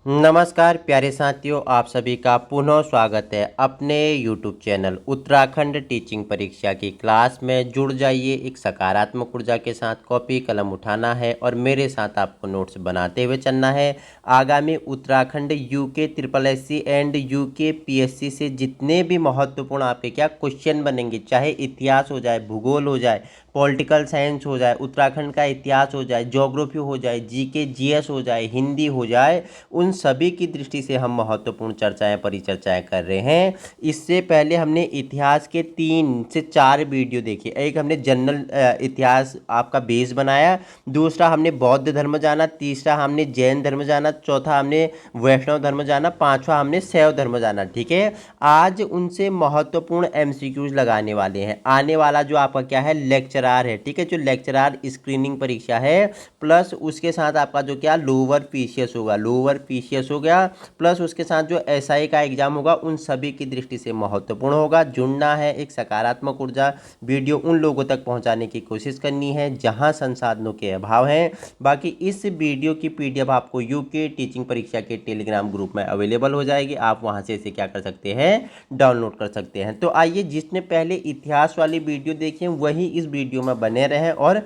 नमस्कार प्यारे साथियों, आप सभी का पुनः स्वागत है अपने YouTube चैनल उत्तराखंड टीचिंग परीक्षा की क्लास में। जुड़ जाइए, एक सकारात्मक ऊर्जा के साथ कॉपी कलम उठाना है और मेरे साथ आपको नोट्स बनाते हुए चलना है। आगामी Uttarakhand UK triple SC and UK PSC से जितने भी महत्वपूर्ण आपके क्या क्वेश्चन बनेंगे, चाहे इतिहास हो जाए, भूगोल हो जाए, पॉलिटिकल साइंस हो जाए, उत्तराखंड का इतिहास हो जाए, ज्योग्राफी हो जाए, जीके जीएस हो जाए, हिंदी हो जाए, उन सभी की दृष्टि से हम महत्वपूर्ण चर्चाएं परिचर्चाएं कर रहे हैं। इससे पहले हमने इतिहास के 3 से 4 वीडियो देखे। एक हमने जनरल इतिहास आपका बेस बनाया, दूसरा हमने बौद्ध धर्म जाना, तीसरा हमने जैन धर्म जाना, चौथा हमने वैष्णव धर्म जाना, पांचवा हमने शैव धर्म जाना। ठीक है, आज उनसे महत्वपूर्ण एमसीक्यूज लगाने वाले हैं। आने वाला जो आपका क्या है लेक्चरार है, ठीक है, जो लेक्चरार स्क्रीनिंग परीक्षा है, प्लस उसके साथ आपका जो क्या लोअर पीसीएस होगा, लोअर पीसीएस हो गया, प्लस उसके साथ जो एसआई का एग्जाम होगा, उन सभी की दृष्टि से महत्वपूर्ण होगा। जुड़ना है, एक सकारात्मक ऊर्जा वीडियो उन लोगों तक पहुंचाने की कोशिश करनी है जहां संसाधनों के अभाव हैं। बाकी इस वीडियो की पीडीएफ आपको यूके टीचिंग परीक्षा के टेलीग्राम ग्रुप में अवेलेबल हो जाएगी। आप वहां से इसे क्या कर सकते हैं, डाउनलोड कर सकते हैं। तो आइए, जिसने पहले इतिहास वाली वीडियो देखी है वही इस वीडियो में बने रहे और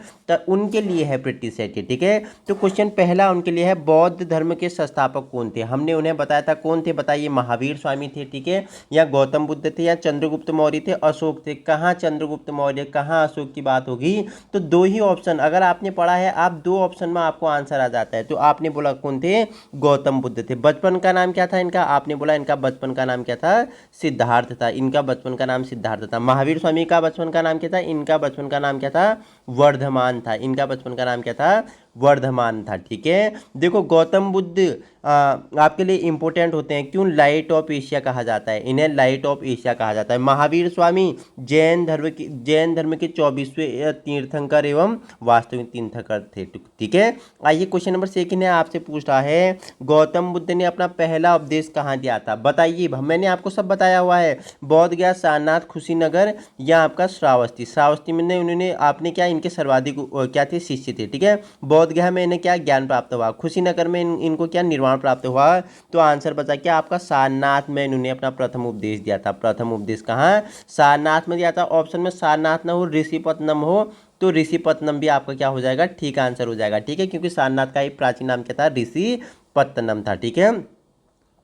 उनके लिए है प्रिटी सेट। ठीक है, तो क्वेश्चन पहला उनके लिए है, बौद्ध धर्म के संस्थापक कौन थे? हमने उन्हें बताया था कौन थे, बताइए। महावीर स्वामी थे, ठीक है, या गौतम बुद्ध थे, या चंद्रगुप्त मौर्य थे, अशोक थे। कहाँ चंद्रगुप्त मौर्य, कहाँ अशोक की बात होगी? तो दो ही ऑप्शन अगर आपने पढ़ा है, आप दो ऑप्शन में आपको आंसर आ जाता है। तो आपने बोला कौन थे? गौतम बुद्ध थे। बचपन का नाम क्या था इनका? आपने बोला इनका बचपन का नाम क्या था? सिद्धार्थ था। इनका बचपन का नाम सिद्धार्थ था। महावीर स्वामी का बचपन का नाम क्या था? इनका बचपन का नाम क्या था? वर्धमान था। इनका बचपन का नाम क्या था? वर्धमान था। ठीक है, देखो गौतम बुद्ध आपके लिए इंपॉर्टेंट होते हैं। क्यों लाइट ऑफ एशिया कहा जाता है इन्हें? लाइट ऑफ एशिया कहा जाता है। महावीर स्वामी जैन धर्म के 24वें तीर्थंकर एवं वास्तविक तीर्थंकर थे। ठीक है, आइए क्वेश्चन नंबर 2 ने आपसे पूछ रहा है, गौतम बुद्ध ने अपना पहला उपदेश कहाँ दिया था? बताइए। मैंने आपको सब बताया हुआ है, बोध गया, सारनाथ, कुशीनगर, या आपका श्रावस्ती। श्रावस्ती में उन्होंने आपने क्या इनके सर्वाधिक क्या थे? शिष्य थे। ठीक है, बोध गया में इन्हें क्या ज्ञान प्राप्त हुआ, कुशीनगर में इनको क्या निर्वाण प्राप्त हुआ। तो आंसर बचा क्या आपका? सारनाथ में इन्होंने अपना प्रथम उपदेश दिया था। प्रथम उपदेश कहाँ? सारनाथ में दिया था। ऑप्शन में सारनाथ ना हो, ऋषिपत्नम हो, तो ऋषिपत्नम भी आपका क्या हो जाएगा? ठीक आंसर हो जाएगा। ठीक है, क्योंकि सारनाथ का एक प्राचीन नाम क्या था? ऋषिपत्नम था। ठीक है,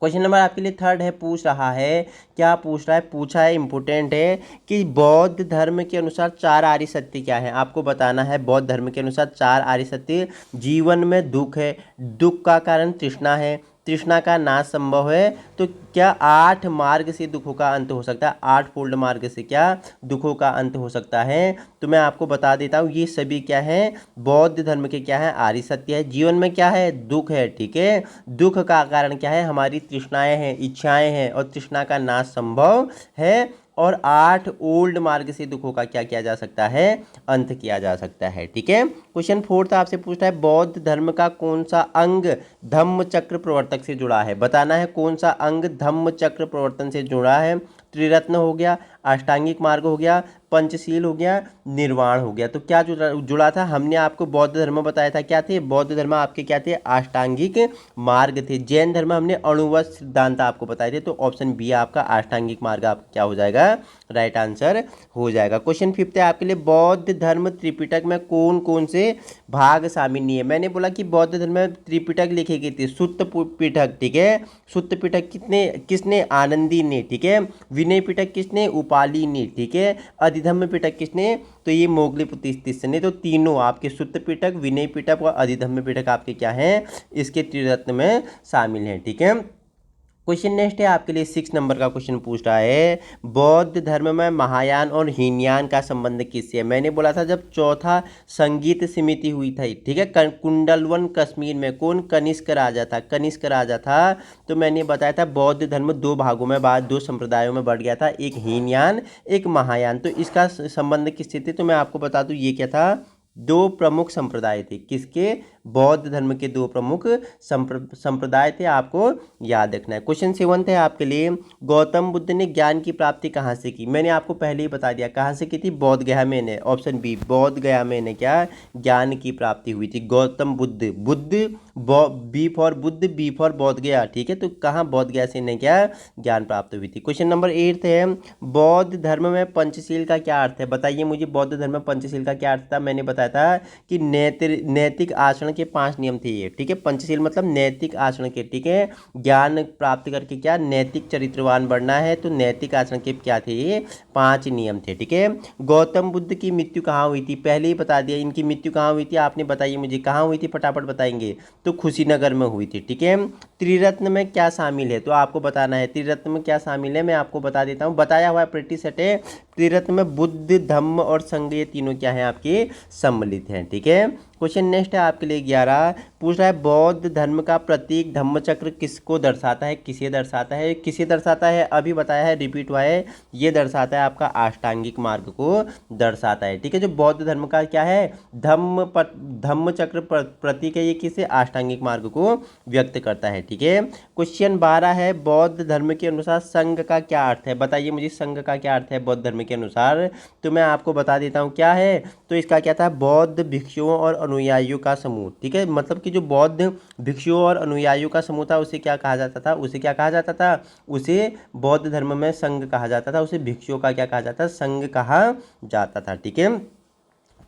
क्वेश्चन नंबर आपके लिए 3 है, पूछ रहा है, क्या पूछ रहा है? पूछा है, इंपोर्टेंट है, कि बौद्ध धर्म के अनुसार 4 आर्य सत्य क्या है? आपको बताना है। बौद्ध धर्म के अनुसार 4 आर्य सत्य, जीवन में दुख है, दुख का कारण तृष्णा है, तृष्णा का नाश संभव है, तो क्या 8 मार्ग से दुखों का अंत हो सकता है? 8 फोल्ड मार्ग से क्या दुखों का अंत हो सकता है? तो मैं आपको बता देता हूँ, ये सभी क्या है? बौद्ध धर्म के क्या है? आर्य सत्य है। जीवन में क्या है? दुख है। ठीक है, दुख का कारण क्या है? हमारी तृष्णाएं हैं, इच्छाएं हैं, और तृष्णा का नाश संभव है। और 8 ओल्ड मार्ग से दुखों का क्या किया जा सकता है? अंत किया जा सकता है। ठीक है, क्वेश्चन 4 आपसे पूछता है, बौद्ध धर्म का कौन सा अंग धम्म चक्र प्रवर्तक से जुड़ा है? बताना है कौन सा अंग धम्म चक्र प्रवर्तन से जुड़ा है। त्रिरत्न हो गया, अष्टांगिक मार्ग हो गया, पंचशील हो गया, निर्वाण हो गया। तो क्या जुड़ा था? हमने आपको बौद्ध धर्म बताया था, क्या थे बौद्ध धर्म आपके? क्या थे? अष्टांगिक मार्ग थे। जैन धर्म हमने अणुवत सिद्धांत आपको बताए थे। तो ऑप्शन बी आपका अष्टांगिक मार्ग आपका क्या हो जाएगा? राइट आंसर हो जाएगा। क्वेश्चन 5 है आपके लिए, बौद्ध धर्म त्रिपिटक में कौन कौन से भाग शामिल नहीं है? मैंने बोला कि बौद्ध धर्म में त्रिपिटक लिखी गई थी, सुत्त पिटक। ठीक है, सुत्त पिटक किसने? आनंदी ने। ठीक है, विनय पिटक किसने? उपाली ने। ठीक है, अधिधम्म पिटक किसने? तो ये मोगली तिस्स ने। तो तीनों आपके सुत्त पिटक, विनय पिटक और अधिधम्म पिटक आपके क्या हैं? इसके त्रिरत्न में शामिल हैं। ठीक है, क्वेश्चन नेक्स्ट है आपके लिए 6 नंबर का क्वेश्चन पूछ रहा है, बौद्ध धर्म में महायान और हीनयान का संबंध किससे है? मैंने बोला था जब चौथा संगीत समिति हुई थी, ठीक है, कुंडलवन कश्मीर में, कौन? कनिष्क राजा था। कनिष्क राजा था। तो मैंने बताया था बौद्ध धर्म 2 भागों में, बाद 2 संप्रदायों में बढ़ गया था, एक हीनयान, एक महायान। तो इसका संबंध किससे थे? तो मैं आपको बता दूं, ये क्या था? 2 प्रमुख संप्रदाय थे। किसके? बौद्ध धर्म के 2 प्रमुख संप्रदाय थे, आपको याद रखना है। क्वेश्चन 7 है आपके लिए, गौतम बुद्ध ने ज्ञान की प्राप्ति कहाँ से की? मैंने आपको पहले ही बता दिया कहाँ से की थी, बोध गया में ने। ऑप्शन बी, बोध गया में ने क्या ज्ञान की प्राप्ति हुई थी? Gautam Buddha B for Buddha, B for Bodh Gaya, ठीक है। तो कहाँ बोध गया से इन्हें क्या ज्ञान प्राप्त हुई थी। क्वेश्चन नंबर 8 है, बौद्ध धर्म में पंचशील का क्या अर्थ है। बताइए मुझे, बौद्ध धर्म में पंचशील का क्या अर्थ था। मैंने बताया था कि नैतिक आचरण के 5 नियम थे ये, ठीक है। पंचशील मतलब नैतिक आचरण के, ठीक है। ज्ञान प्राप्त करके क्या नैतिक चरित्रवान बनना है, तो नैतिक आचरण के क्या थे ये 5 नियम थे, ठीक है। गौतम बुद्ध की मृत्यु कहाँ हुई थी, पहले ही बता दिया। इनकी मृत्यु कहाँ हुई थी आपने बताइए मुझे, कहाँ हुई थी फटाफट बताएंगे। तो कुशीनगर में हुई थी, ठीक है। त्रिरत्न में क्या शामिल है, तो आपको बताना है त्रिरत्न में क्या शामिल है। मैं आपको बता देता हूँ, बताया हुआ है प्रीटी सेट है। त्रिरत्न में बुद्ध, धम्म और संघ, ये तीनों क्या है आपके सम्मिलित हैं, ठीक है। क्वेश्चन नेक्स्ट है आपके लिए 11, पूछ रहा है बौद्ध धर्म का प्रतीक धम्मचक्र किसको दर्शाता है, किसे दर्शाता है। किसे दर्शाता है अभी बताया है, रिपीट हुआ है। ये दर्शाता है आपका अष्टांगिक मार्ग को दर्शाता है, ठीक है। जो बौद्ध धर्म का क्या है धम्मचक्र प्रतीक है, ये किसे अष्टांगिक मार्ग को व्यक्त करता है, ठीक है। क्वेश्चन 12 है, बौद्ध धर्म के अनुसार संघ का क्या अर्थ है। बताइए मुझे संघ का क्या अर्थ है बौद्ध धर्म के अनुसार। तो मैं आपको बता देता हूँ क्या है। तो इसका क्या था, बौद्ध भिक्षुओं और अनुयायियों का समूह, ठीक है। मतलब कि जो बौद्ध भिक्षुओं और अनुयायियों का समूह था उसे क्या कहा जाता था, उसे क्या कहा जाता था, उसे बौद्ध धर्म में संघ कहा जाता था। उसे भिक्षुओं का क्या कहा जाता था, संघ कहा जाता था, ठीक है।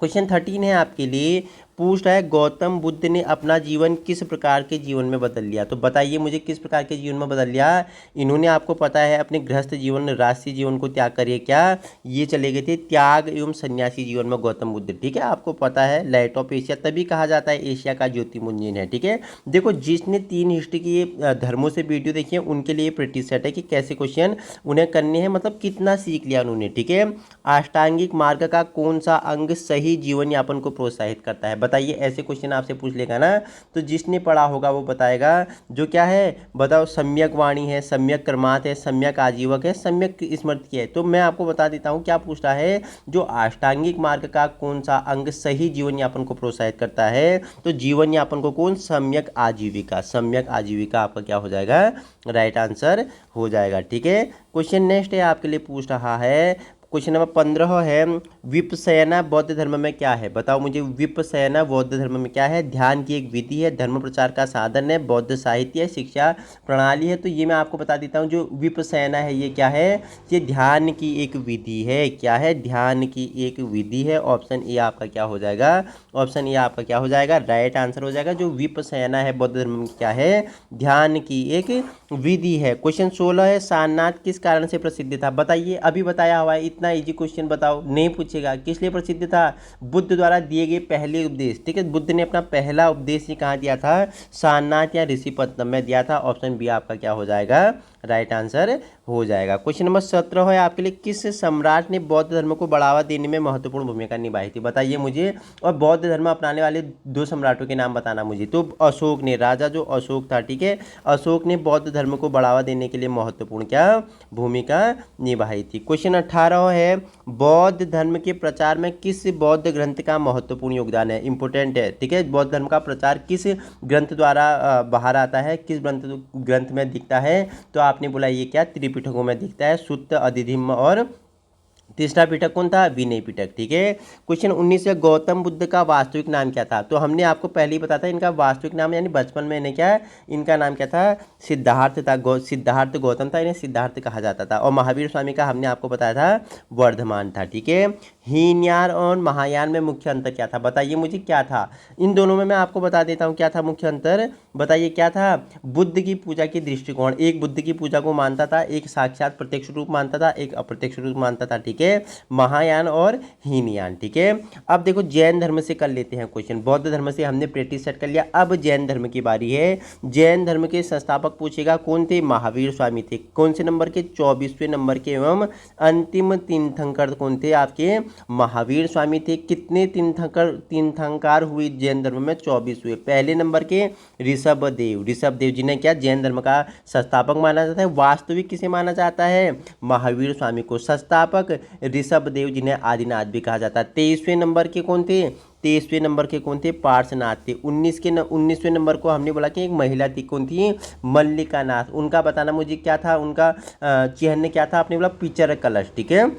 क्वेश्चन 13 है आपके लिए, पूछ रहा है गौतम बुद्ध ने अपना जीवन किस प्रकार के जीवन में बदल लिया। तो बताइए मुझे किस प्रकार के जीवन में बदल लिया। इन्होंने आपको पता है अपने गृहस्थ जीवन राष्ट्रीय जीवन को त्याग करिए क्या, ये चले गए थे त्याग एवं सन्यासी जीवन में गौतम बुद्ध, ठीक है। आपको पता है लाइट ऑफ एशिया तभी कहा जाता है एशिया का ज्योतिर्मंजन है, ठीक है। देखो जिसने 3 हिस्ट्री की धर्मों से वीडियो देखी है उनके लिए प्रैक्टिस सेट है कि कैसे क्वेश्चन उन्हें करने हैं, मतलब कितना सीख लिया उन्होंने, ठीक है। अष्टांगिक मार्ग का कौन सा अंग सही जीवन यापन को प्रोत्साहित करता है। बताइए, ऐसे क्वेश्चन आपसे पूछ लेगा ना, तो जिसने पढ़ा होगा वो बताएगा। जो क्या है बताओ, सम्यक वाणी है, सम्यक कर्मात है, सम्यक आजीवक है, सम्यक स्मृति है। तो मैं आपको बता देता हूँ क्या पूछ रहा है, जो अष्टांगिक मार्ग का कौन सा अंग सही जीवन यापन को प्रोत्साहित करता है। तो जीवन यापन को कौन, सम्यक आजीविका। सम्यक आजीविका आपका क्या हो जाएगा, राइट आंसर हो जाएगा, ठीक है। क्वेश्चन नेक्स्ट है आपके लिए पूछ रहा है, क्वेश्चन नंबर 15 है, विपश्यना बौद्ध धर्म में क्या है। बताओ मुझे, विपश्यना बौद्ध धर्म में क्या है। ध्यान की एक विधि है, धर्म प्रचार का साधन है, बौद्ध साहित्य है, शिक्षा प्रणाली है। तो ये मैं आपको बता देता हूँ, जो विपश्यना है ये क्या है, ये ध्यान की एक विधि है। क्या है, ध्यान की एक विधि है। ऑप्शन ए आपका क्या हो जाएगा, ऑप्शन ए आपका क्या हो जाएगा, राइट आंसर हो जाएगा। जो विपश्यना है बौद्ध धर्म में क्या है, ध्यान की एक विधि है। क्वेश्चन 16 है, सारनाथ किस कारण से प्रसिद्ध था। बताइए, अभी बताया हुआ है, इतना इजी क्वेश्चन बताओ, नहीं पूछेगा। किस लिए प्रसिद्ध था, बुद्ध द्वारा दिए गए पहले उपदेश, ठीक है। बुद्ध ने अपना पहला उपदेश कहाँ दिया था, सारनाथ या ऋषिपत्तनम में दिया था। ऑप्शन बी आपका क्या हो जाएगा, राइट आंसर हो जाएगा। क्वेश्चन नंबर 17 है आपके लिए, किस सम्राट ने बौद्ध धर्म को बढ़ावा देने में महत्वपूर्ण भूमिका निभाई थी। बताइए मुझे, और बौद्ध धर्म अपनाने वाले 2 सम्राटों के नाम बताना मुझे। तो अशोक ने, राजा जो अशोक था, ठीक है, अशोक ने बौद्ध धर्म को बढ़ावा देने के लिए महत्वपूर्ण क्या भूमिका निभाई थी। क्वेश्चन 18 है, बौद्ध धर्म के प्रचार में किस बौद्ध ग्रंथ का महत्वपूर्ण योगदान है। इंपॉर्टेंट है, ठीक है। बौद्ध धर्म का प्रचार किस ग्रंथ द्वारा बाहर आता है, किस ग्रंथ में दिखता है। तो आपने बोला ये क्या, त्रिपिटकों में दिखता है, सुत्त, अधिधिम्म और तीसरा पिटक कौन था, विनय पिटक, ठीक है। क्वेश्चन 19 है, गौतम बुद्ध का वास्तविक नाम क्या था। तो हमने आपको पहले ही बताया था इनका वास्तविक नाम, यानी बचपन में इन्हें क्या, इनका नाम क्या था, सिद्धार्थ था। सिद्धार्थ गौतम था, इन्हें सिद्धार्थ कहा जाता था। और महावीर स्वामी का हमने आपको बताया था वर्धमान था, ठीक है। हीनयान और महायान में मुख्य अंतर क्या था। बताइए मुझे क्या था, इन दोनों में मैं आपको बता देता हूँ क्या था मुख्य अंतर। बताइए क्या था, बुद्ध की पूजा की दृष्टिकोण, एक बुद्ध की पूजा को मानता था, एक साक्षात प्रत्यक्ष रूप मानता था, एक अप्रत्यक्ष रूप मानता था, ठीक है। महायान और हीनयान, ठीक है। अब देखो जैन धर्म से कर लेते हैं क्वेश्चन। बौद्ध धर्म से हमने प्रैक्टिस सेट कर लिया, अब जैन धर्म की बारी है। जैन धर्म के संस्थापक पूछेगा कौन थे, महावीर स्वामी थे। कौन से नंबर के, 24वें नंबर के। एवं अंतिम तीर्थंकर कौन थे आपके, महावीर स्वामी थे। कितने तीर्थंकर हुए जैन धर्म में, 24 हुए। पहले नंबर के ऋषभदेव जिन्हें क्या जैन धर्म का संस्थापक माना जाता है। वास्तविक किसे माना जाता है, महावीर स्वामी को। संस्थापक ऋषभदेव जिन्हें आदिनाथ भी कहा जाता है। 23वें नंबर के कौन थे, 23वें नंबर के कौन थे, पार्श्वनाथ थे। 19वें नंबर को हमने बोला कि एक महिला थी, कौन थी, मल्लिका नाथ। उनका बताना मुझे क्या था, उनका चिन्ह क्या था, आपने बोला पिचर कलश, ठीक है।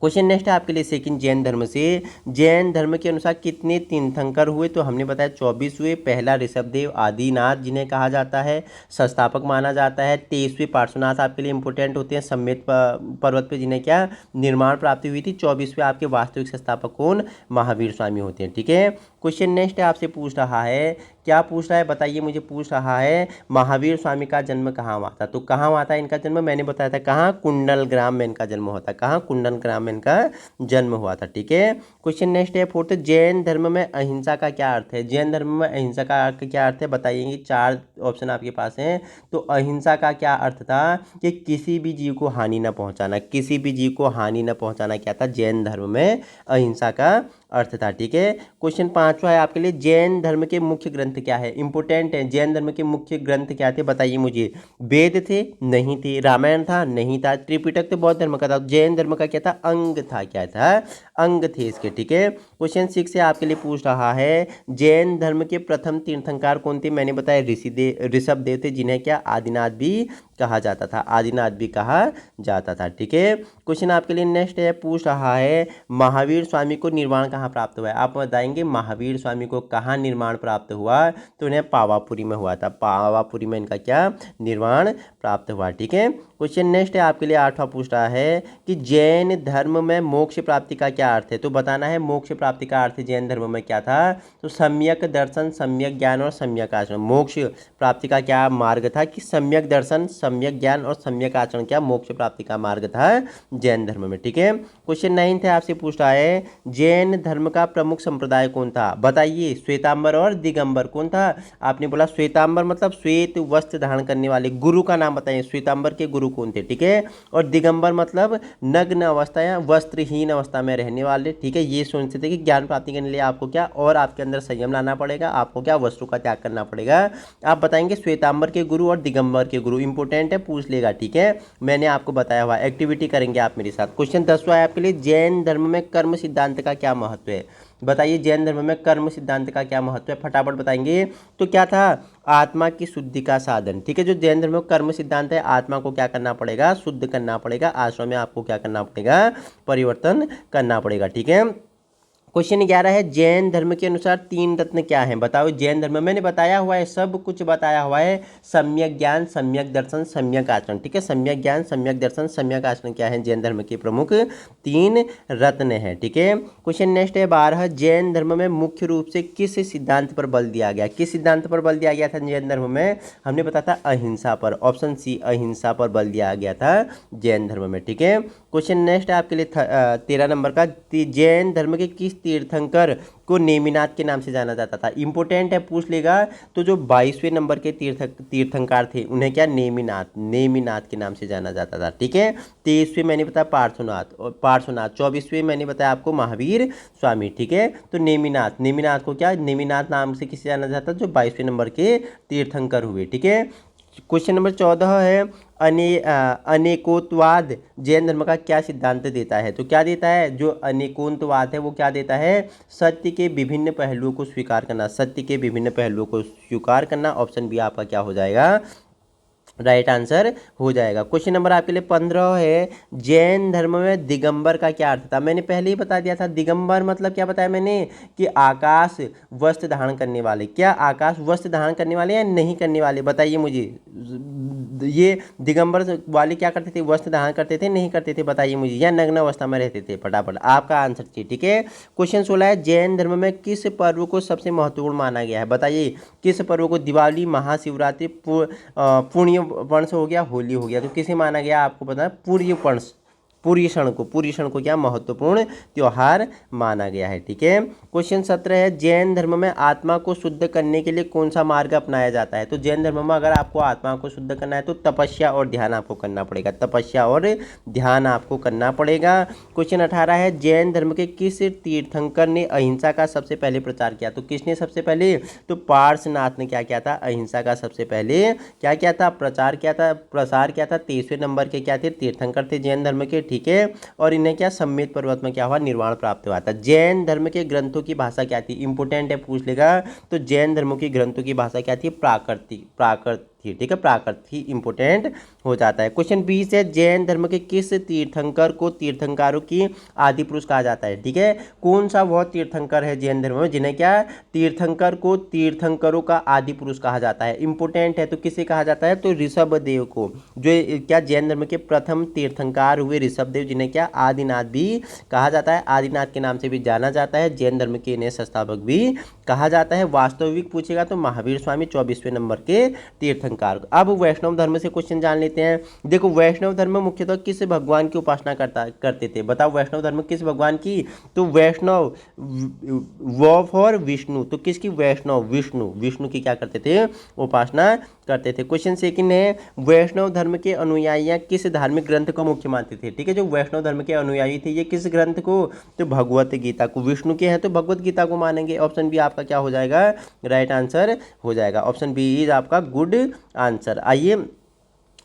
क्वेश्चन नेक्स्ट है आपके लिए सेकंड, जैन धर्म से जैन धर्म के अनुसार कितने तीर्थंकर हुए? तो हमने बताया 24 हुए। पहला ऋषभदेव आदिनाथ जिन्हें कहा जाता है, संस्थापक माना जाता है। 23वें पार्श्वनाथ आपके लिए इंपोर्टेंट होते हैं, सम्मेत पर्वत पे जिन्हें क्या निर्माण प्राप्ति हुई थी। 24वें आपके वास्तविक संस्थापक कौन? महावीर स्वामी होते हैं। ठीक है, क्वेश्चन नेक्स्ट है आपसे पूछ रहा है, क्या पूछ रहा है बताइए मुझे, पूछ रहा है महावीर स्वामी का जन्म कहाँ हुआ था? तो कहाँ हुआ था इनका जन्म? मैंने बताया था कहाँ, कुंडल ग्राम में इनका जन्म हुआ था। कहाँ? कुंडल ग्राम में इनका जन्म हुआ था। ठीक है, क्वेश्चन नेक्स्ट है फोर्थ, जैन धर्म में अहिंसा का क्या अर्थ है? जैन धर्म में अहिंसा का अर्थ क्या अर्थ है बताइए? 4 ऑप्शन आपके पास हैं। तो अहिंसा का क्या अर्थ था कि किसी भी जीव को हानि न पहुंचाना, किसी भी जीव को हानि न पहुंचाना क्या था? जैन धर्म में अहिंसा का अर्थ था। ठीक है, क्वेश्चन 5वां है आपके लिए, जैन धर्म के मुख्य ग्रंथ क्या है? इंपोर्टेंट है, जैन धर्म के मुख्य ग्रंथ क्या थे बताइए मुझे? वेद थे? नहीं थे। रामायण था? नहीं था। त्रिपिटक तो बौद्ध धर्म का था। जैन धर्म का क्या था? अंग था। क्या था? अंग थे इसके। ठीक है, क्वेश्चन 6 से आपके लिए पूछ रहा है, जैन धर्म के प्रथम तीर्थंकर कौन थे? मैंने बताया ऋषभदेव थे, जिन्हें क्या आदिनाथ भी कहा जाता था, आदिनाथ भी कहा जाता था। ठीक है, क्वेश्चन आपके लिए नेक्स्ट है, पूछ रहा है महावीर स्वामी को निर्वाण कहाँ प्राप्त हुआ है? आप बताएंगे महावीर स्वामी को कहाँ निर्माण प्राप्त हुआ? तो इन्हें पावापुरी में हुआ था। पावापुरी में इनका क्या निर्वाण प्राप्त हुआ। ठीक है, क्वेश्चन नेक्स्ट है आपके लिए 8वां पूछ रहा है कि जैन धर्म में मोक्ष प्राप्ति का क्या अर्थ है? तो बताना है मोक्ष प्राप्ति का अर्थ जैन धर्म में क्या था? तो सम्यक दर्शन, सम्यक ज्ञान और सम्यक आचरण। मोक्ष प्राप्ति का क्या मार्ग था? कि सम्यक दर्शन, सम्यक ज्ञान और सम्यक आचरण क्या मोक्ष प्राप्ति का मार्ग था जैन धर्म में। ठीक है, क्वेश्चन 9 है आपसे पूछ रहा है, जैन धर्म का प्रमुख संप्रदाय कौन था? बताइए, श्वेतांबर और दिगंबर। कौन था? आपने बोला श्वेतांबर मतलब श्वेत वस्त्र धारण करने वाले। गुरु का नाम बताइए, श्वेतांबर के गुरु कौन थे? ठीक है, और दिगंबर मतलब नग्न अवस्था या वस्त्रहीन अवस्था में रहने वाले। ठीक है, ये सोचते थे कि ज्ञान प्राप्ति करने के लिए आपको क्या और आपके अंदर संयम लाना पड़ेगा, आपको क्या वस्त्रों का त्याग करना पड़ेगा। आप बताएंगे श्वेतांबर के गुरु और दिगंबर के गुरु। इंपोर्टेंट है, पूछ लेगा। ठीक है, मैंने आपको बताया हुआ, एक्टिविटी करेंगे आप मेरे साथ। क्वेश्चन 10वां है आपके लिए, जैन धर्म में कर्म सिद्धांत का क्या महत्व है? बताइए, जैन धर्म में कर्म सिद्धांत का क्या महत्व है? फटाफट बताएंगे। तो क्या था? आत्मा की शुद्धि का साधन। ठीक है, जो जैन धर्म में कर्म सिद्धांत है, आत्मा को क्या करना पड़ेगा? शुद्ध करना पड़ेगा। आश्रम में आपको क्या करना पड़ेगा? परिवर्तन करना पड़ेगा। ठीक है, क्वेश्चन 11 है, जैन धर्म के अनुसार 3 रत्न क्या हैं? बताओ। जैन धर्म में मैंने बताया हुआ है, सब कुछ बताया हुआ है, सम्यक ज्ञान, सम्यक दर्शन, सम्यक आचरण। ठीक है, सम्यक ज्ञान, सम्यक दर्शन, सम्यक आचरण क्या है? जैन धर्म के प्रमुख 3 रत्न हैं। ठीक है, क्वेश्चन नेक्स्ट है 12, जैन धर्म में मुख्य रूप से किस सिद्धांत पर बल दिया गया? किस सिद्धांत पर बल दिया गया था जैन धर्म में? हमने बताया था अहिंसा पर। ऑप्शन सी, अहिंसा पर बल दिया गया था जैन धर्म में। ठीक है, क्वेश्चन नेक्स्ट है आपके लिए 13 नंबर का, जैन धर्म के किस तीर्थंकर को नेमिनाथ के नाम से जाना जाता था? इंपोर्टेंट है, पूछ लेगा। तो जो 22वें नंबर के तीर्थंकर थे उन्हें क्या नेमिनाथ, नेमिनाथ के नाम से जाना जाता था। ठीक है, 23वें मैंने बताया पार्श्वनाथ, और पार्श्वनाथ 24वें मैंने बताया आपको महावीर स्वामी। ठीक है, तो नेमिनाथ, नेमिनाथ को क्या नेमिनाथ नाम से किसे जाना जाता है? जो 22वें नंबर के तीर्थंकर हुए। ठीक है, क्वेश्चन नंबर 14 है, अनेकोतवाद जैन धर्म का क्या सिद्धांत देता है? तो क्या देता है? जो अनेकोतवाद है वो क्या देता है? सत्य के विभिन्न पहलुओं को स्वीकार करना, सत्य के विभिन्न पहलुओं को स्वीकार करना। ऑप्शन बी आपका क्या हो जाएगा? राइट आंसर हो जाएगा। क्वेश्चन नंबर आपके लिए 15 है, जैन धर्म में दिगंबर का क्या अर्थ था? मैंने पहले ही बता दिया था, दिगंबर मतलब क्या बताया मैंने? कि आकाश वस्त्र धारण करने वाले। क्या आकाश वस्त्र धारण करने वाले या नहीं करने वाले? बताइए मुझे। ये दिगंबर वाले क्या करते थे? वस्त्र धारण करते थे, नहीं करते थे? बताइए मुझे, या नग्न अवस्था में रहते थे? फटाफट आपका आंसर चाहिए। ठीक है, क्वेश्चन 16 है, जैन धर्म में किस पर्व को सबसे महत्वपूर्ण माना गया है? बताइए, किस पर्व को? दिवाली, महाशिवरात्रि, पुण्य पर्णस हो गया, होली हो गया। तो किसे माना गया? आपको पता है, पुण्य पर्णस, पूरी क्षण को क्या महत्वपूर्ण त्योहार माना गया है। ठीक है, क्वेश्चन 17 है, जैन धर्म में आत्मा को शुद्ध करने के लिए कौन सा मार्ग अपनाया जाता है? तो जैन धर्म में अगर आपको आत्मा को शुद्ध करना है तो तपस्या और ध्यान आपको करना पड़ेगा, तपस्या और ध्यान आपको करना पड़ेगा। क्वेश्चन 18 है, जैन धर्म के किस तीर्थंकर ने अहिंसा का सबसे पहले प्रचार किया? तो किसने सबसे पहले? तो पार्श्वनाथ ने क्या किया था? अहिंसा का सबसे पहले क्या किया था? प्रचार किया था, प्रसार किया था। 23वें नंबर के क्या थे? तीर्थंकर थे जैन धर्म के। ठीक है, और इन्हें क्या सम्मेत पर्वत में क्या हुआ? निर्वाण प्राप्त हुआ था। जैन धर्म के ग्रंथों की भाषा क्या थी? इंपोर्टेंट है, पूछ लेगा। तो जैन धर्मों की ग्रंथों की भाषा क्या थी? प्राकृतिक, प्राकृत प्राकृत ही, ठीक है, प्राकृत ही इंपॉर्टेंट हो जाता है। क्वेश्चन 20 है, जैन धर्म के किस तीर्थंकर को तीर्थंकरों की आदि पुरुष कहा जाता है, ठीक है। कौन सा वह तीर्थंकर है जैन धर्म में जिन्हें क्या तीर्थंकर को तीर्थंकरों का आदि पुरुष कहा जाता है, इंपॉर्टेंट है। तो किसे कहा जाता है, तो ऋषभ देव को, जो क्या जैन धर्म के प्रथम तीर्थंकर हुए ऋषभ देव, जिन्हें क्या आदिनाथ भी कहा जाता है, आदिनाथ के नाम से भी जाना जाता है, जैन धर्म के इन्हें संस्थापक भी कहा जाता है। वास्तविक पूछेगा तो महावीर स्वामी 24वें नंबर के तीर्थंकर। अब वैष्णव धर्म से क्वेश्चन जान लेते हैं। देखो वैष्णव धर्म में मुख्यतः किस भगवान की उपासना करते थे, बताओ वैष्णव धर्म किस भगवान की, तो वैष्णव वो फॉर विष्णु, तो किसकी, वैष्णव विष्णु, विष्णु की क्या करते थे, उपासना करते थे। क्वेश्चन सेकंड है, वैष्णव धर्म के अनुयायी किस धार्मिक ग्रंथ को मुख्य मानते थे, ठीक है। जो वैष्णव धर्म के अनुयायी थे ये किस ग्रंथ को, तो भगवत गीता को, विष्णु के हैं तो भगवत गीता को मानेंगे। ऑप्शन बी आपका क्या हो जाएगा, राइट आंसर हो जाएगा। ऑप्शन बी इज आपका गुड आंसर। आइए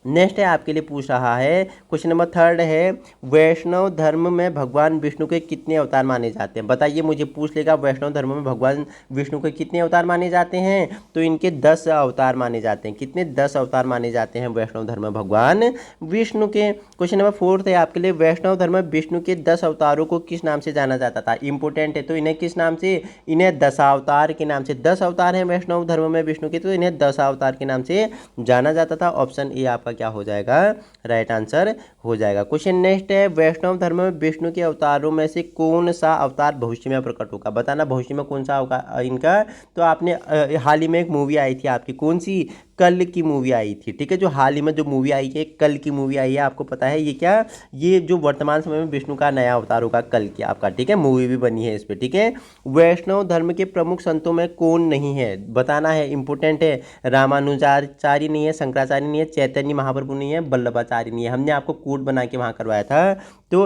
नेक्स्ट है आपके लिए पूछ रहा है, क्वेश्चन नंबर 3 है, वैष्णव धर्म में भगवान विष्णु के कितने अवतार माने जाते हैं, बताइए, मुझे पूछ लेगा वैष्णव धर्म में भगवान विष्णु के कितने अवतार माने जाते हैं, तो इनके 10 अवतार माने जाते हैं। कितने, 10 अवतार माने जाते हैं वैष्णव धर्म में भगवान विष्णु के। क्वेश्चन नंबर 4 है आपके लिए, वैष्णव धर्म में विष्णु के 10 अवतारों को किस नाम से जाना जाता था, इंपॉर्टेंट है। तो इन्हें किस नाम से, इन्हें दशावतार के नाम से, 10 अवतार हैं वैष्णव धर्म में विष्णु के, तो इन्हें 10 अवतार के नाम से जाना जाता था। ऑप्शन ए आपका क्या हो जाएगा, राइट आंसर हो जाएगा। क्वेश्चन नेक्स्ट है, वैष्णव धर्म में विष्णु के अवतारों में से कौन सा अवतार भविष्य में प्रकट होगा, बताना भविष्य में कौन सा होगा इनका। तो आपने हाल ही में एक मूवी आई थी आपकी, कौन सी, कल की मूवी आई थी, ठीक है। जो हाल ही में जो मूवी आई है, कल की मूवी आई है, आपको पता है ये क्या, ये जो वर्तमान समय में विष्णु का नया अवतार होगा कल की आपका, ठीक है, मूवी भी बनी है इस पर, ठीक है। वैष्णव धर्म के प्रमुख संतों में कौन नहीं है, बताना है, इंपॉर्टेंट है। रामानुजाचार्य नहीं है, शंकराचार्य नहीं है, चैतन्य महाप्रभु नहीं है, वल्लभाचार्य नहीं है। हमने आपको कोड बना के वहाँ करवाया था। तो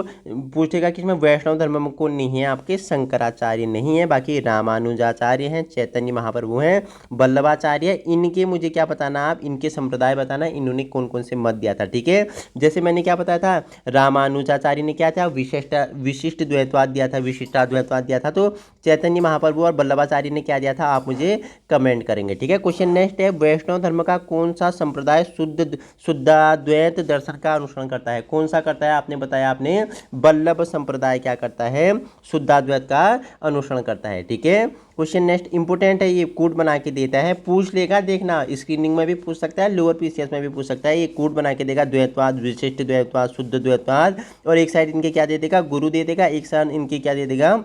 पूछेगा कि इसमें वैष्णव धर्म में कौन नहीं है, आपके शंकराचार्य नहीं है, बाकी रामानुजाचार्य हैं, चैतन्य महाप्रभु हैं, वल्लभाचार्य। इनके मुझे क्या बताना, आप इनके संप्रदाय बताना, इन्होंने कौन कौन से मत दिया था, ठीक है। जैसे मैंने क्या बताया था, रामानुजाचार्य ने क्या था, विशिष्ट द्वैतवाद दिया था, विशिष्टाद्वैतवाद दिया था। तो चैतन्य महाप्रभु और वल्लभाचार्य ने क्या दिया था, आप मुझे कमेंट करेंगे, ठीक है। क्वेश्चन नेक्स्ट है, वैष्णव धर्म का कौन सा संप्रदाय शुद्धाद्वैत दर्शन का अनुसरण करता है, कौन सा करता है, आपने बताया, आपने वल्लभ संप्रदाय क्या करता है, शुद्धाद्वैत का अनुसरण करता है, ठीक है। क्वेश्चन नेक्स्ट इंपोर्टेंट है, ये कोड बना के देता है, पूछ लेगा, देखना स्क्रीनिंग में भी पूछ सकता है, लोअर पीसीएस में भी पूछ सकता है। ये कोड बना के देगा, द्वैतवाद, विशिष्ट द्वैतवाद, शुद्ध द्वैतवाद, और एक साइड इनके क्या दे देगा, गुरु दे देगा, एक साइड इनके क्या दे देगा,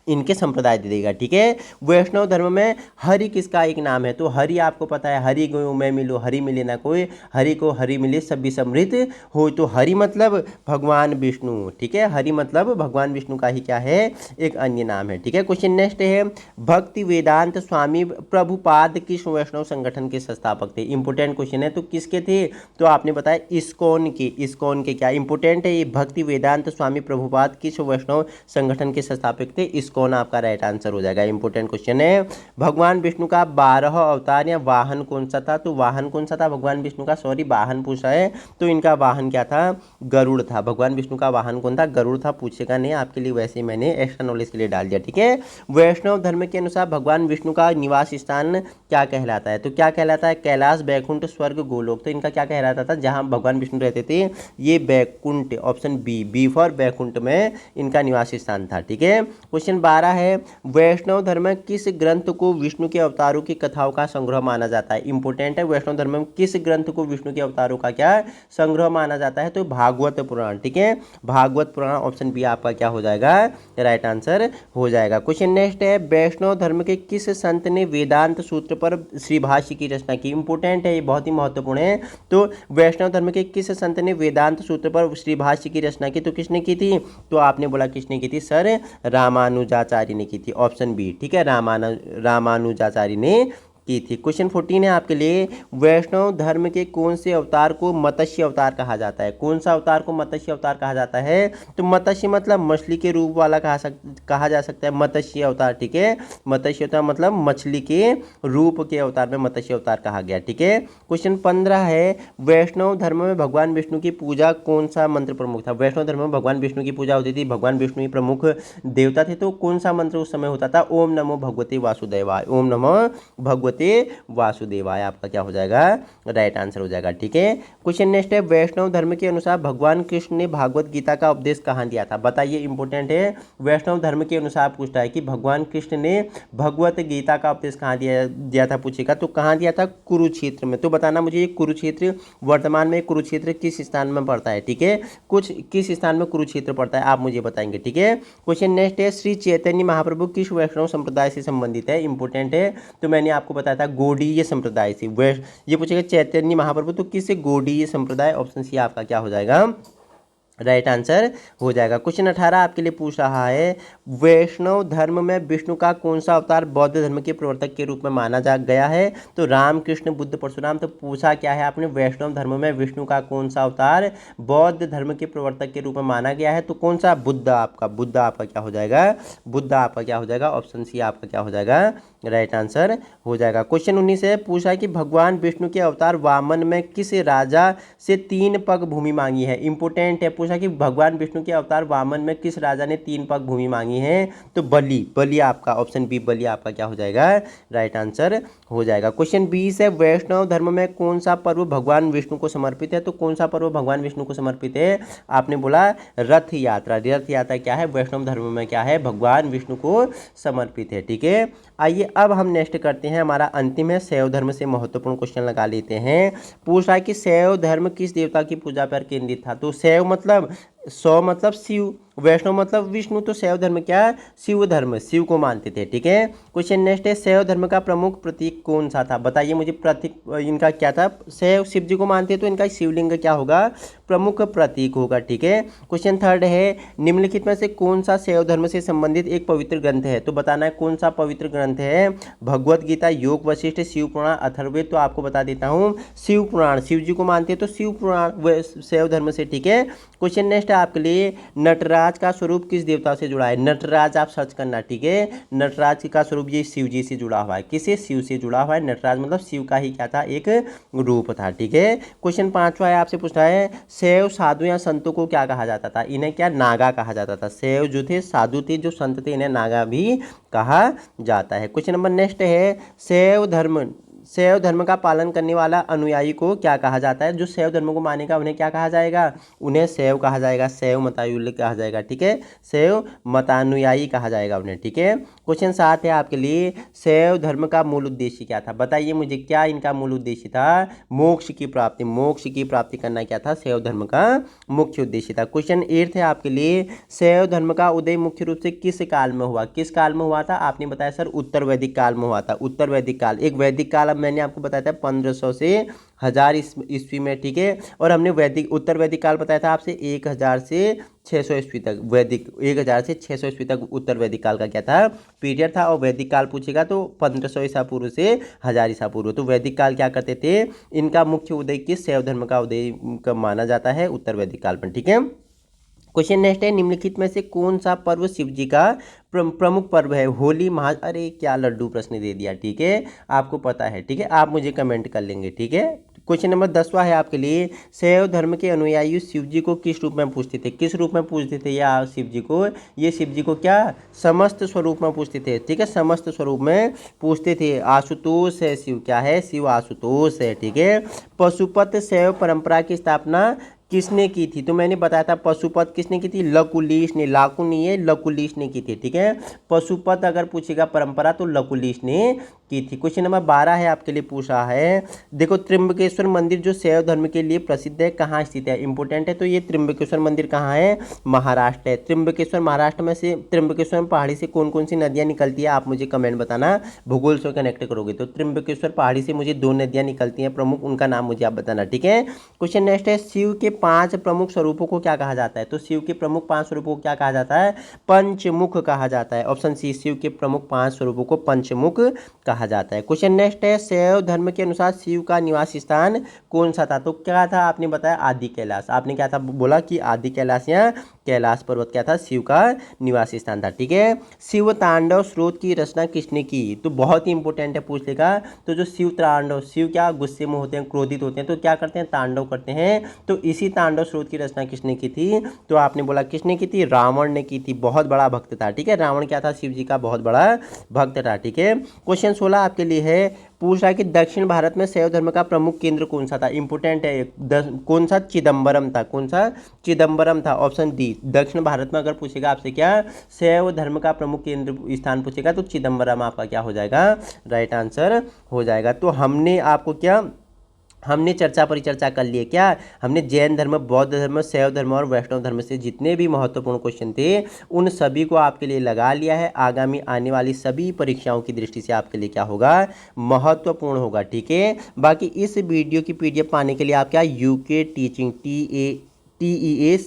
इनके संप्रदाय दे देगा, ठीक है। वैष्णव धर्म में हरि किसका एक नाम है, तो हरि आपको पता है, हरि गो मैं मिलो हरि मिले ना कोई, हरि को हरि मिले सभी समृद्ध हो। तो हरि मतलब भगवान विष्णु, ठीक है, हरि मतलब भगवान विष्णु का ही क्या है, एक अन्य नाम है, ठीक है। क्वेश्चन नेक्स्ट है, भक्ति वेदांत स्वामी प्रभुपाद किस वैष्णव संगठन के संस्थापक थे, इंपोर्टेंट क्वेश्चन है। तो किसके थे, तो आपने बताया इस्कॉन के, इस्कॉन के क्या इंपोर्टेंट है, ये भक्ति वेदांत स्वामी प्रभुपाद किस वैष्णव संगठन के संस्थापक थे, कौन आपका राइट आंसर हो जाएगा, इंपोर्टेंट क्वेश्चन है। भगवान विष्णु का 12 अवतार या वाहन कौन सा था, तो वाहन कौन सा था भगवान विष्णु का, सॉरी वाहन पूछा है, तो इनका वाहन क्या था, गरुड़ था। भगवान विष्णु का वाहन कौन था, गरुड़ था, पूछेगा नहीं, आपके लिए वैसे ही मैंने एक्स्ट्रा नॉलेज के लिए डाल दिया, ठीक है। वैष्णव धर्म के अनुसार भगवान विष्णु का निवास स्थान क्या कहलाता है, तो क्या कहलाता है, कैलाश, बैकुंठ, स्वर्ग, गोलोक। तो इनका क्या कहलाता था, जहाँ भगवान विष्णु रहते थे, ये Vaikuntha, option B for Vaikuntha में इनका निवास स्थान था, ठीक है। क्वेश्चन 12 है, वैष्णव धर्म में किस ग्रंथ को विष्णु के अवतारों की कथाओं का संग्रह माना जाता है, इंपोर्टेंट है। वैष्णव धर्म में किस ग्रंथ को विष्णु के अवतारों का क्या संग्रह माना जाता है, तो भागवत पुराण, ठीक है, भागवत पुराण, ऑप्शन बी आपका क्या हो जाएगा, राइट आंसर हो जाएगा। क्वेश्चन नेक्स्ट है, वैष्णव धर्म के किस संत ने वेदांत सूत्र पर श्री भाष्य की रचना की, इंपोर्टेंट है, ये बहुत ही महत्वपूर्ण है। तो वैष्णव धर्म के किस संत ने वेदांत सूत्र पर श्री भाष्य की रचना की, तो किसने की थी, तो आपने बोला किसने की थी, सर रामानुजाचार्य ने की थी, ऑप्शन बी, ठीक है, रामानुजाचार्य ने की थी। क्वेश्चन 14 है आपके लिए, वैष्णव धर्म के कौन से अवतार को मत्स्य अवतार कहा जाता है, कौन सा अवतार को मत्स्य अवतार कहा जाता है, तो मत्स्य मतलब मछली के रूप वाला कहा जा सकता है, मत्स्य अवतार, ठीक है, मत्स्य अवतार मतलब मछली के रूप के अवतार में मत्स्य अवतार कहा गया, ठीक है। क्वेश्चन 15 है, वैष्णव धर्म में भगवान विष्णु की पूजा कौन सा मंत्र प्रमुख था, वैष्णव धर्म में भगवान विष्णु की पूजा होती थी, भगवान विष्णु ही प्रमुख देवता थे, तो कौन सा मंत्र उस समय होता था, ओम नमो भगवते वासुदेवाय, ओम नमो भगवते भगवते वासुदेवाय आपका क्या हो जाएगा, राइट आंसर हो जाएगा। ठीक है, क्वेश्चन नेक्स्ट है, वैष्णव धर्म के अनुसार भगवान कृष्ण ने भागवत गीता का उपदेश कहाँ दिया था? बताइए, इंपॉर्टेंट है। वैष्णव धर्म के अनुसार पूछता है कि भगवान कृष्ण ने भगवत गीता का उपदेश कहाँ दिया था पूछेगा, तो कहाँ दिया था? कुरुक्षेत्र में। तो बताना मुझे, ये कुरुक्षेत्र वर्तमान में कुरुक्षेत्र किस स्थान में पड़ता है? ठीक है, कुछ किस स्थान में कुरुक्षेत्र पड़ता है आप मुझे बताएंगे। ठीक है, क्वेश्चन नेक्स्ट है, श्री चैतन्य महाप्रभु किस वैष्णव संप्रदाय से संबंधित है? इंपॉर्टेंट है। तो मैंने आपको बताया था गौड़ीय संप्रदाय से। ये पूछेगा चैतन्य महाप्रभु तो किस गौड़ीय संप्रदाय, ऑप्शन सी आपका क्या हो जाएगा, राइट आंसर हो जाएगा। क्वेश्चन 18 आपके लिए पूछ रहा है, वैष्णव धर्म में विष्णु का कौन सा अवतार बौद्ध धर्म के प्रवर्तक के रूप में माना जा गया है? तो राम, कृष्ण, बुद्ध, परशुराम। तो पूछा क्या है आपने, वैष्णव धर्म में विष्णु का कौन सा अवतार बौद्ध धर्म के प्रवर्तक के रूप में माना गया है? तो कौन सा? बुद्ध आपका क्या हो जाएगा, बुद्ध आपका क्या हो जाएगा, ऑप्शन सी आपका क्या हो जाएगा, राइट आंसर हो जाएगा। क्वेश्चन 19 है, पूछा कि भगवान विष्णु के अवतार वामन में किस राजा से 3 पग भूमि मांगी है? इंपोर्टेंट है, पूछा कि भगवान विष्णु के अवतार वामन में किस राजा ने 3 पग भूमि मांगी है? तो बलि आपका, ऑप्शन बी बलि आपका क्या हो जाएगा, राइट आंसर हो जाएगा। क्वेश्चन 20 है, वैष्णव धर्म में कौन सा पर्व भगवान विष्णु को समर्पित है? तो कौन सा पर्व भगवान विष्णु को समर्पित है? आपने बोला रथ यात्रा। रथ यात्रा क्या है, वैष्णव धर्म में क्या है, भगवान विष्णु को समर्पित है। ठीक है, आइए अब हम नेक्स्ट करते हैं, हमारा अंतिम है शैव धर्म से महत्वपूर्ण क्वेश्चन लगा लेते हैं। पूछ रहा है कि शैव धर्म किस देवता की पूजा पर केंद्रित था? तो शैव मतलब सौ मतलब शिव, वैष्णव मतलब विष्णु, तो शैव धर्म क्या, शिव धर्म, शिव को मानते थे। ठीक है, क्वेश्चन नेक्स्ट है, शैव धर्म का प्रमुख प्रतीक कौन सा था? बताइए मुझे, प्रतीक इनका क्या था? शैव शिव जी को मानते हैं तो इनका शिवलिंग क्या होगा, प्रमुख प्रतीक होगा। ठीक है, क्वेश्चन थर्ड है, निम्नलिखित में से कौन सा शैव धर्म से संबंधित एक पवित्र ग्रंथ है? तो बताना है कौन सा पवित्र ग्रंथ है, भगवत गीता, योग वशिष्ठ, शिव पुराण, अथर्ववेद। तो आपको बता देता हूँ शिव पुराण, शिव जी को मानते हैं तो शिव पुराण शैव धर्म से। ठीक है, क्वेश्चन नेक्स्ट आपके लिए, नटराज का स्वरूप किस देवता से जुड़ा है? नटराज आप सर्च करना। ठीक है, नटराज का स्वरूप ये शिव जी से जुड़ा हुआ है। किसे? शिव से जुड़ा हुआ है। नटराज मतलब शिव का ही क्या था, एक रूप था। ठीक है, क्वेश्चन 5वां है, आपसे पूछता है, शैव साधु या संतों को क्या कहा जाता था? इन्हें क्या, नागा कहा जाता था। शैव जो थे साधु थे, जो संत थे, इन्हें नागा भी कहा जाता है। क्वेश्चन नंबर नेक्स्ट है, शैव धर्म का पालन करने वाला अनुयायी को क्या कहा जाता है? जो शैव धर्म को मानेगा उन्हें क्या कहा जाएगा? उन्हें शैव कहा जाएगा, शैव मतानुयायी कहा जाएगा। ठीक है, शैव मतानुयायी कहा जाएगा उन्हें। ठीक है, क्वेश्चन 7 है आपके लिए, शैव धर्म का मूल उद्देश्य क्या था? बताइए मुझे, क्या इनका मूल उद्देश्य था? मोक्ष की प्राप्ति, मोक्ष की प्राप्ति करना क्या था, शैव धर्म का मुख्य उद्देश्य था। क्वेश्चन 8 है आपके लिए, शैव धर्म का उदय मुख्य रूप से किस काल में हुआ? किस काल में हुआ था? आपने बताया सर उत्तर वैदिक काल में हुआ था। उत्तर वैदिक काल, एक वैदिक काल मैंने आपको बताया था 1500 से 1000 ईस्वी में। ठीक है, और हमने उत्तर वैदिक काल बताया था आपसे 1000 से 600 ईस्वी तक, वैदिक 1000 से 600 ईस्वी तक उत्तर वैदिक काल का क्या था, पीरियड था। और वैदिक काल पूछेगा तो 1500 ईसा पूर्व से 1000 ईसा पूर्व। तो वैदिक काल क्या करते थे, इनका मुख्य उदय किस शैव धर्म का उदय माना जाता है, उत्तर वैदिक काल में। ठीक है, क्वेश्चन नेक्स्ट है, निम्नलिखित में से कौन सा पर्व शिव जी का प्रमुख पर्व है? होली, अरे क्या लड्डू प्रश्न दे दिया। ठीक है, आपको पता है। ठीक है, आप मुझे कमेंट कर लेंगे। ठीक है, क्वेश्चन नंबर 10वां है आपके लिए, शैव धर्म के अनुयायी शिव जी को किस रूप में पूजते थे? किस रूप में पूजते थे या शिव जी को? ये शिव जी को क्या, समस्त स्वरूप में पूजते थे। ठीक है, समस्त स्वरूप में पूजते थे। आशुतोष है शिव, क्या है, शिव आशुतोष है। ठीक है, पशुपत शैव परंपरा की स्थापना किसने की थी? तो मैंने बताया था पशुपत किसने की थी, लकुलीश ने, लाकू नहीं है, लकुलीश ने की थी। ठीक है, पशुपत अगर पूछेगा परंपरा तो लकुलीश ने की थी। क्वेश्चन नंबर 12 है आपके लिए, पूछ रहा है, देखो त्र्यंबकेश्वर मंदिर जो शैव धर्म के लिए प्रसिद्ध है, कहाँ स्थित है? इंपोर्टेंट है, तो ये त्र्यंबकेश्वर मंदिर कहाँ है, महाराष्ट्र है। त्र्यंबकेश्वर महाराष्ट्र में से, त्र्यंबकेश्वर पहाड़ी से कौन कौन सी नदियाँ निकलती है आप मुझे कमेंट बताना, भूगोल से कनेक्ट करोगे तो। त्र्यंबकेश्वर पहाड़ी से मुझे 2 नदियाँ निकलती हैं प्रमुख, उनका नाम मुझे आप बताना। ठीक है, क्वेश्चन नेक्स्ट है, शिव के 5 प्रमुख स्वरूपों को क्या कहा जाता है? तो शिव के प्रमुख 5 स्वरूपों को क्या कहा जाता है? पंचमुख कहा जाता है। ऑप्शन सी, शिव के प्रमुख 5 स्वरूपों को पंचमुख कहा जाता है। क्वेश्चन नेक्स्ट है, शैव धर्म के अनुसार शिव का निवास स्थान कौन सा था? तो क्या था, आपने बताया आदि कैलाश। आपने क्या था बोला कि आदि कैलाश या कैलाश पर्वत क्या था, शिव का निवास स्थान था। ठीक है, शिव तांडव स्रोत की रचना किसने की? तो बहुत ही इंपॉर्टेंट है, पूछ लेगा। तो जो शिव तांडव, शिव क्या गुस्से में होते हैं, क्रोधित होते हैं, तो क्या करते हैं, तांडव करते हैं। तो इसी तांडव स्रोत की रचना किसने की थी? तो आपने बोला किसने की थी, रावण ने की थी। बहुत बड़ा भक्त था। ठीक है, रावण क्या था, शिव जी का बहुत बड़ा भक्त था। ठीक है, क्वेश्चन 16 आपके लिए है, पूछ रहा है कि दक्षिण भारत में शैव धर्म का प्रमुख केंद्र कौन सा था। इंपोर्टेंट है कौन सा? चिदम्बरम था। कौन सा? चिदम्बरम था। Option D. दक्षिण भारत में अगर पूछेगा आपसे क्या शैव धर्म का प्रमुख केंद्र स्थान पूछेगा तो चिदम्बरम आपका क्या हो जाएगा? राइट आंसर हो जाएगा। तो हमने चर्चा परिचर्चा कर लिए क्या? हमने जैन धर्म, बौद्ध धर्म, शैव धर्म और वैष्णव धर्म से जितने भी महत्वपूर्ण क्वेश्चन थे उन सभी को आपके लिए लगा लिया है। आगामी आने वाली सभी परीक्षाओं की दृष्टि से आपके लिए क्या होगा? महत्वपूर्ण होगा। ठीक है। बाकी इस वीडियो की पीडीएफ पाने के लिए आप क्या यूके टीचिंग TEACHING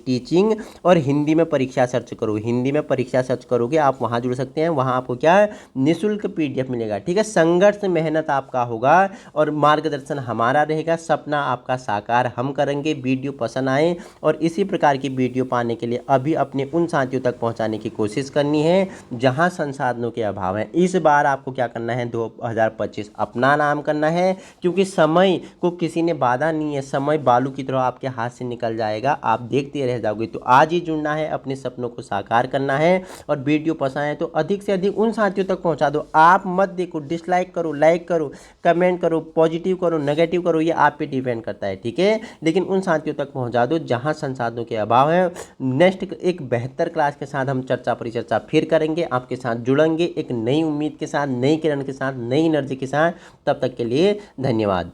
टीचिंग और हिंदी में परीक्षा सर्च करो। हिंदी में परीक्षा सर्च करोगे आप, वहाँ जुड़ सकते हैं। वहाँ आपको क्या निःशुल्क पीडीएफ मिलेगा। ठीक है। संघर्ष मेहनत आपका होगा और मार्गदर्शन हमारा रहेगा। सपना आपका साकार हम करेंगे। वीडियो पसंद आए और इसी प्रकार की वीडियो पाने के लिए अभी अपने उन साथियों तक पहुँचाने की कोशिश करनी है जहाँ संसाधनों के अभाव है। इस बार आपको क्या करना है? 2025 अपना नाम करना है, क्योंकि समय को किसी ने बाधा नहीं है। समय बालू की तरह आपके हाथ से निकल जाएगा, आप देखते रह जाओगे। तो आज ही जुड़ना है, अपने सपनों को साकार करना है। और वीडियो पसंद आए तो अधिक से अधिक उन साथियों तक पहुंचा दो। आप मत देखो, डिसलाइक करो, लाइक करो, कमेंट करो, पॉजिटिव करो, नेगेटिव करो, ये आप पे डिपेंड करता है। ठीक है। लेकिन उन साथियों तक पहुंचा दो जहां संसाधनों के अभाव है। नेक्स्ट एक बेहतर क्लास के साथ हम चर्चा परिचर्चा फिर करेंगे, आपके साथ जुड़ेंगे एक नई उम्मीद के साथ, नई किरण के साथ, नई एनर्जी के साथ। तब तक के लिए धन्यवाद।